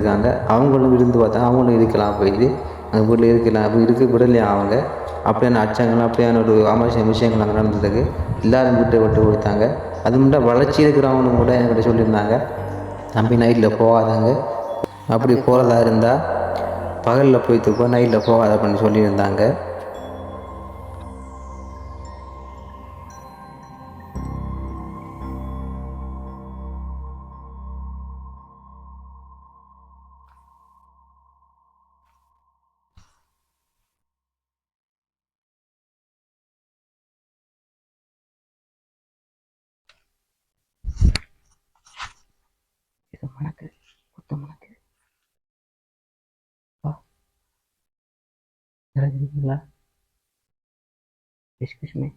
இருக்காங்க. அவங்களும் இருந்து பார்த்தாங்க. அவங்களும் இருக்கலாம் போயிட்டு அந்த வீட்டில் இருக்கலாம் அப்போ இருக்க விடலையா அவங்க. அப்படியான அச்சங்கள் அப்படியான ஒரு அமானுஷ்ய விஷயங்கள் அங்கே நடந்ததுக்கு எல்லாரும் வீட்டை விட்டு கொடுத்தாங்க. அது மட்டும் வளர்ச்சி இருக்கிறவங்களும் கூட என்கிட்ட சொல்லியிருந்தாங்க, தம்பி நைட்டில் போகாதாங்க, அப்படி போகிறதா இருந்தால் பகலில் போய் தூக்கம் நைட்டில் போகாத அப்படின்னு சொல்லியிருந்தாங்க. இது மணக்கு குத்த மணக்கு தெரிஞ்சுங்களா? Excuse me.